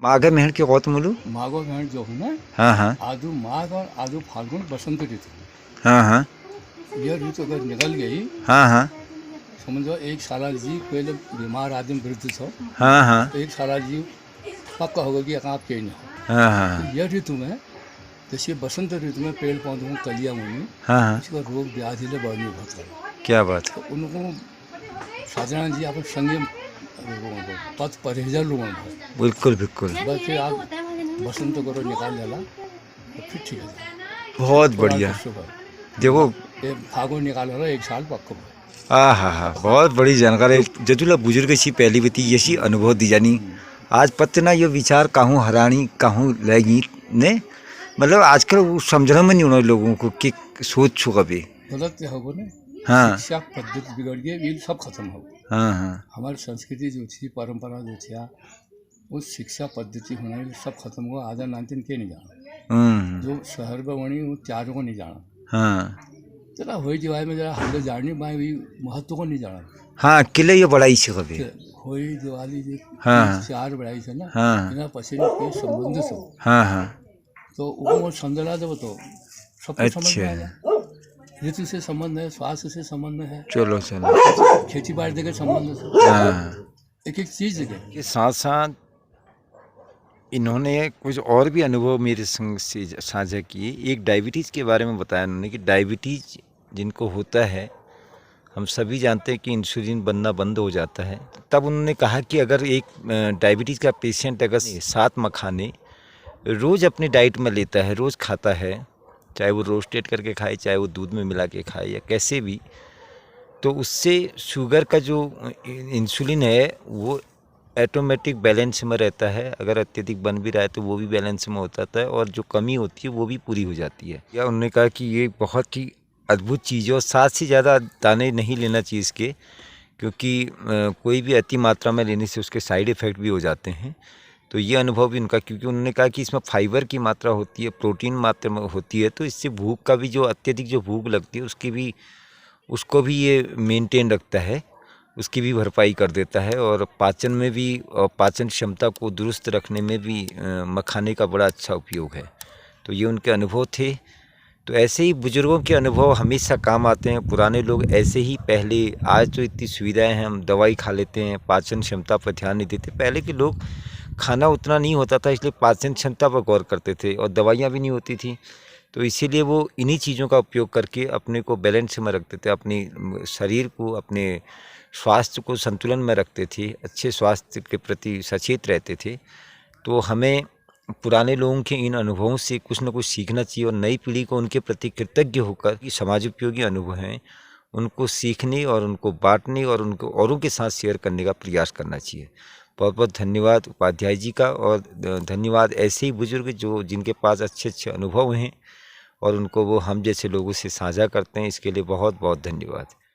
माघ मेहण के कौत मुलु। माघो भेड़ जो है ना, हाँ हाँ आदू माघ और आदू फाल्गुन बसंत ऋतु, हाँ हाँ यह ऋतु अगर निकल गई, हाँ हाँ समझो एक साला जी पहले बीमार आदमी वृद्ध छो, हाँ हाँ तो एक साला जी पक्का होगा कि आप कहीं ना हो। हाँ तो हाँ यह ऋतु में, जैसे बसंत ऋतु में पेड़ पौधों में कलियाँ मुनी, हाँ हाँ उसका रोग व्याधि ले बढ़ने होता है। क्या बात तो उनको साधारण जी आप संगे पथ परहेजर लोगों को है। बिल्कुल बिल्कुल बस फिर आप बसंत करो निकाल डाला तो फिर ठीक है। बहुत थोड़ा बढ़िया। कष्ट कर देखो एक फागुन निकाल रहा एक साल पक्का हुआ। हाँ बहुत बड़ी जानकारी जदुला बुजुर्ग सी पहली बती यसी अनुभव दी जानी आज पत्ते ना ये विचार काहूँ हरानी काहूँ लगी ने मतलब आजकल वो समझना में नहीं उन्होंने लोगों को कि सोच छुका भी। गलत हो ना, हाँ शिक्षा पद्धति बिगड़ गई, ये सब खत्म हो। हाँ हाँ हमारी संस्कृति जो थी, परंपरा जो थी, उस शिक्षा पद्धति होना ये सब खत्म हुआ। आधा नानतीन के नहीं जाना, जो शहर में बनी वो त्यारों को नहीं जाना। हाँ जरा होई दिवाली में जरा हमने जानने पाए भी महत्व को नहीं जाना। हाँ किले ये बड़ा इच्छा कभी। होई दिवाली जो हाँ तीज चार बड़ाई से ना, हाँ बिना पसीने के संबंध से, हाँ हाँ तो वो समझला जब तो सबको समझ में अच्छा आएगा। ऋतु से संबंध है, स्वास्थ्य से संबंध है, चलो चलो खेती बाड़ी के संबंध से, हाँ एक एक चीज के। के साथ साथ इन्होंने कुछ और भी अनुभव मेरे संग से साझा किए। एक डायबिटीज़ के बारे में बताया उन्होंने कि डायबिटीज़ जिनको होता है हम सभी जानते हैं कि इंसुलिन बनना बंद हो जाता है। तब उन्होंने कहा कि अगर एक डायबिटीज़ का पेशेंट अगर 7 मखाने रोज़ अपनी डाइट में लेता है, रोज़ खाता है, चाहे वो रोस्टेड करके खाए, चाहे वो दूध में मिला के खाए या कैसे भी, तो उससे शुगर का जो इंसुलिन है वो ऑटोमेटिक बैलेंस में रहता है। अगर अत्यधिक बन भी रहा है तो वो भी बैलेंस में होता है और जो कमी होती है वो भी पूरी हो जाती है। या उन्होंने कहा कि ये बहुत ही अद्भुत चीज़ है और 7 से ज़्यादा दाने नहीं लेना चाहिए इसके, क्योंकि कोई भी अति मात्रा में लेने से उसके साइड इफ़ेक्ट भी हो जाते हैं। तो ये अनुभव भी उनका, क्योंकि उन्होंने कहा कि इसमें फाइबर की मात्रा होती है, प्रोटीन मात्रा में होती है, तो इससे भूख का भी जो अत्यधिक जो भूख लगती है उसको भी ये मेंटेन रखता है, उसकी भी भरपाई कर देता है और पाचन में भी और पाचन क्षमता को दुरुस्त रखने में भी मखाने का बड़ा अच्छा उपयोग है। तो ये उनके अनुभव थे। तो ऐसे ही बुजुर्गों के अनुभव हमेशा काम आते हैं। पुराने लोग ऐसे ही पहले, आज तो इतनी सुविधाएं हैं, हम दवाई खा लेते हैं, पाचन क्षमता पर ध्यान नहीं देते। पहले के लोग खाना उतना नहीं होता था इसलिए पाचन क्षमता पर गौर करते थे और दवाइयाँ भी नहीं होती थी, तो इसीलिए वो इन्हीं चीज़ों का उपयोग करके अपने को बैलेंस में रखते थे, अपनी शरीर को, अपने स्वास्थ्य को संतुलन में रखते थे, अच्छे स्वास्थ्य के प्रति सचेत रहते थे। तो हमें पुराने लोगों के इन अनुभवों से कुछ न कुछ सीखना चाहिए और नई पीढ़ी को उनके प्रति कृतज्ञ होकर कि समाज उपयोगी अनुभव हैं उनको सीखने और उनको बांटने और उनको औरों के साथ शेयर करने का प्रयास करना चाहिए। बहुत बहुत धन्यवाद उपाध्याय जी का और धन्यवाद ऐसे ही बुजुर्ग जो जिनके पास अच्छे अच्छे अनुभव हैं और उनको वो हम जैसे लोगों से साझा करते हैं। इसके लिए बहुत बहुत धन्यवाद।